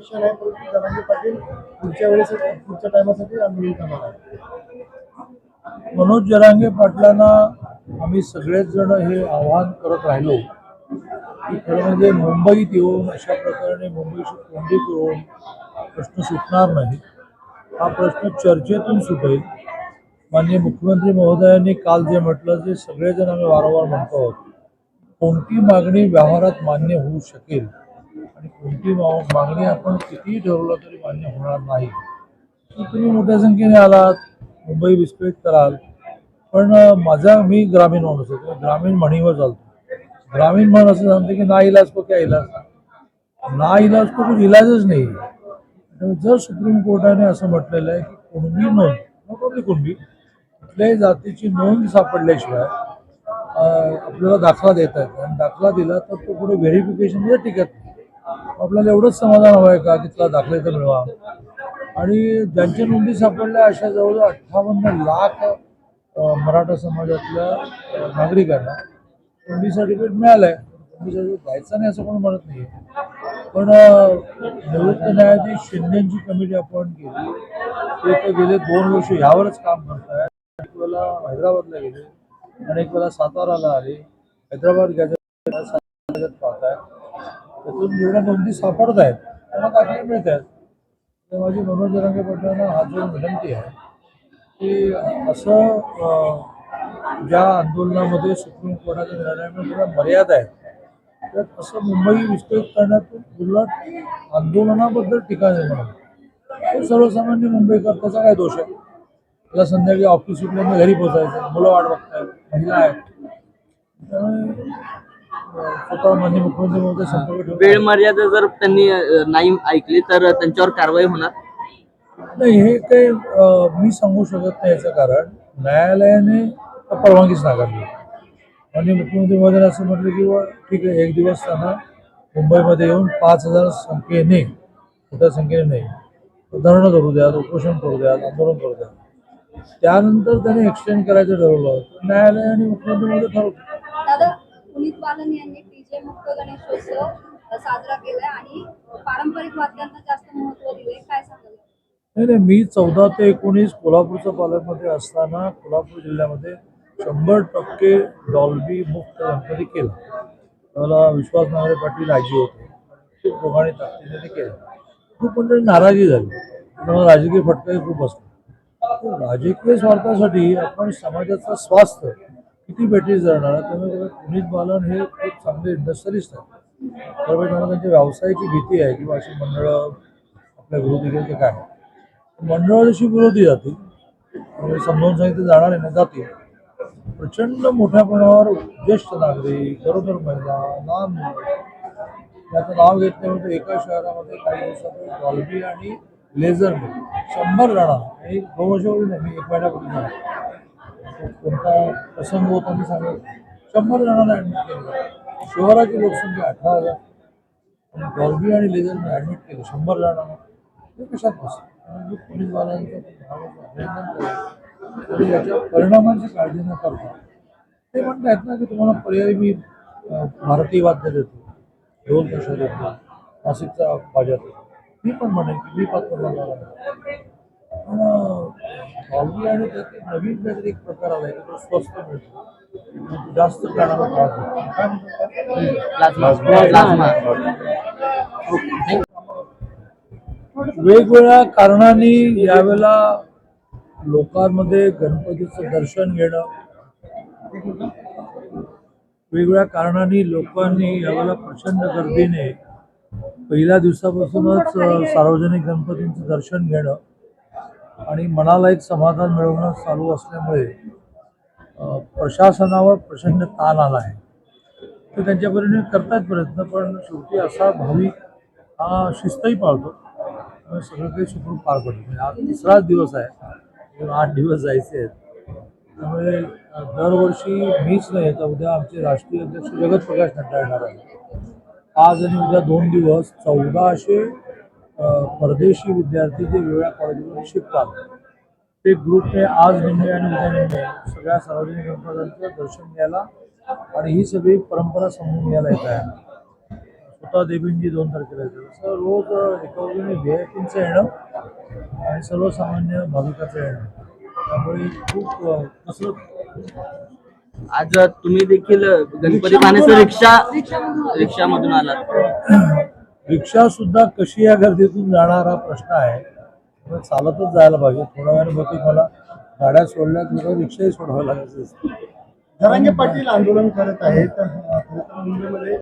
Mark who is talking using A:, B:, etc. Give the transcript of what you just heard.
A: विषय नाही, परंतु जरांगे पाटील पुढच्या टायमासाठी आंदोलन करणार आहे.
B: मनोज जरांगे पाटलांना आम्ही सगळेच जण हे आवाहन करत राहिलो की खरं म्हणजे मुंबईत येऊन अशा प्रकारे मुंबईशी कोंडी करून प्रश्न सुटणार नाही. हा प्रश्न चर्चेतून सुटेल. माननीय मुख्यमंत्री महोदयांनी काल जे म्हटलं ते सगळेजण आम्ही वारंवार म्हणतो आहोत, कोणती मागणी व्यवहारात मान्य होऊ शकेल आणि कोणती मागणी आपण कितीही ठरवलं तरी मान्य होणार नाही. तुम्ही मोठ्या संख्येने आलात, मुंबई विस्कळीत कराल, पण मी ग्रामीण माणूस आहे, ग्रामीण म्हणीवर चालतो. ग्रामीण म्हण असं सांगते की ना इलाज को क्या इलाज, ना इलाज को कुछ इलाजच नाही. जर सुप्रीम कोर्टाने असं म्हटलेलं आहे की कुणबी नोंद, नको कुणबी कुठल्याही जातीची नोंद सापडल्याशिवाय आपल्याला दाखला देता येतो आणि दाखला दिला तर तो पुढे व्हेरिफिकेशनमध्ये टिकत नाही. आपल्याला एवढंच समाधान हवं आहे का तिथला दाखला तर मिळवा. आणि ज्यांच्या नोंदी सापडल्या अशा जवळजवळ 58 लाख मराठा समाजातल्या नागरिकांना नोंदी सर्टिफिकेट मिळालंय. नोंदी सर्टिफिकेट द्यायचं नाही असं कोण म्हणत नाही. पण निवृत्त न्यायाधीश शिंदेची कमिटी अपॉइंट केली, ते तर गेले 2 वर्ष यावरच काम करत आहे. अनेक वेळेला हैदराबादला गेले, अनेक वेळेला साताराला आले, हैदराबाद गॅझेट पाहताय, त्यातून जेवढ्या नोंदी सापडत आहेत त्यांना दाखले मिळत आहेत. तर माझी मनोज जरांगे पाटलांना हात जोडून विनंती आहे की असं ज्या आंदोलनामध्ये सुप्रीम कोर्टाच्या निर्णयामध्ये थोड्या मर्यादा आहेत, तर असं मुंबई विस्कळीत करण्यातून उलट आंदोलनाबद्दल टीका निर्माण होते. सर्वसामान्य मुंबईकर त्याचा काय दोष आहे? त्याला संध्याकाळी ऑफिस सुटल्याने घरी पोचायचं, मुलं वाट बघतायत, महिला आहेत. त्यामुळे स्वतः माननीय मुख्यमंत्री महोदय संपर्क
C: वेळ मर्यादा जर त्यांनी नाही ऐकली तर त्यांच्यावर कारवाई होणार
B: नाही. हे काही मी सांगू शकत नाही. याचं कारण न्यायालयाने परवानगीच नाकारली. आणि मुख्यमंत्री महोदयांनी असं म्हटलं की ठीक आहे, 1 दिवस त्यांना मुंबईमध्ये येऊन 5,000 संख्येने, मोठ्या संख्येने नाही, धरणं करू द्या, उपोषण करू द्या, आंदोलन करू द्या. त्यानंतर त्याने एक्सटेंड करायचं ठरवलं. न्यायालयाने मुख्यमंत्री महोदय ठरवलं.
D: दादा, पुनीत बालन यांनी डीजे मुक्त गणेशोत्सव साजरा केलाय आणि पारंपरिक वाद्यांना जास्त महत्व दिले, काय सांगाल?
B: नाही, मी 14 ते 19 कोल्हापूरच्या पालकमध्ये असताना कोल्हापूर जिल्ह्यामध्ये 100% डॉल्बी मुक्त गणपती केला. त्याला विश्वास नांगरे पाटील आजी होते, खूप दोघांनी ताकदीने ते केलं. खूप म्हणजे नाराजी झाली. त्यामुळे राजकीय फटकाही खूप असतो. राजकीय स्वार्थासाठी आपण समाजाचं स्वास्थ्य किती बेटीस धरणार. त्यामुळे पुनीत बालन हे खूप चांगले इंडस्ट्रियलिस्ट आहेत. त्यामुळे त्यांना त्यांच्या व्यवसायाची भीती आहे किंवा अशी मंडळं आपल्या विरोधी केली तर काय, मंडळ जशी विरोधी जातील म्हणजे समजावून सांगितलं जाणार आहे ना, जातील. प्रचंड मोठ्या प्रमाणावर ज्येष्ठ नागरिक, गरोदर महिला, लहान मुलं याचं नाव घेतल्यानंतर एका शहरामध्ये काही दिवसापूर्वी डॉल्बी आणि लेझर 100 जणांना, एक 2 वर्षापूर्वी नाही, मी 1 महिन्यापूर्वी झाला कोणता प्रसंग होता मी सांगेल, 100 जणांना ॲडमिट केलं. शहराची लोकसंख्या 18,000 आणि डॉल्बी आणि लेझरने ॲडमिट केलं 100 जणांना. ते कशात बसतं? म्हणजे पोलीस वाल्यांचं अभिनंदन करेल. आणि याच्या परिणामांची काळजी न करता ते म्हणतात ना की तुम्हाला पर्यायी मी भारतीय वाद्य देतो, ढोल कशा देतो, नाशिकचा बाजा देतो. मी पण म्हणेन की मी पात्र बनवणार आहे. पण डॉल्बी आणि त्याचे नवीन काहीतरी एक प्रकार आला आहे की तो स्वस्त मिळतो, जास्त कानाला त्रास होतो. काय म्हणतो? वेगवेगळ्या कारणांनी यावेळेला लोकांमध्ये गणपतीचं दर्शन घेणं, वेगवेगळ्या कारणांनी लोकांनी यावेळेला प्रचंड गर्दीने पहिल्या दिवसापासूनच सार्वजनिक गणपतींचं दर्शन घेणं आणि मनाला एक समाधान मिळवणं चालू असल्यामुळे प्रशासनावर प्रचंड ताण आला आहे. ते त्यांच्या परीने करतात प्रयत्न, पण शेवटी असा भाविक हा शिस्तही पाळतो. सगळं काही सुखरूप पार पडलं. म्हणजे आज 3रा दिवस आहे, 8 दिवस जायचे आहेत. त्यामुळे दरवर्षी मीच नाही तर उद्या आमचे राष्ट्रीय अध्यक्ष जगत प्रकाश नड्डा येणार आहे. आज आणि उद्या 2 दिवस 1400 परदेशी विद्यार्थी जे वेगवेगळ्या कॉलेजमधून शिकतात, ते ग्रुपने आज निम्मे आणि उद्या निम्मे सगळ्या सार्वजनिक गणपतींचं दर्शन घ्यायला आणि ही सगळी परंपरा समजून घ्यायला येत आहे. स्वतः देवींजी 2 तारखेला येतात. असं रोज एकावरून VIP येणं आणि सर्वसामान्य भाविकाचं येणं, त्यामुळे खूप कसरत.
C: आज तुम्ही देखील गणपती पाहण्याचं रिक्षामधून आलात.
B: रिक्षा सुद्धा कशी या गर्दीतून जाणार हा प्रश्न आहे. पण चालतच जायला पाहिजे. थोड्या वेळाने बहुतेक मला गाड्या सोडल्या तर रिक्षाही सोडावं लागायचं असतं.
A: जरांगे पाटील आंदोलन करत आहेत. मुंबईमध्ये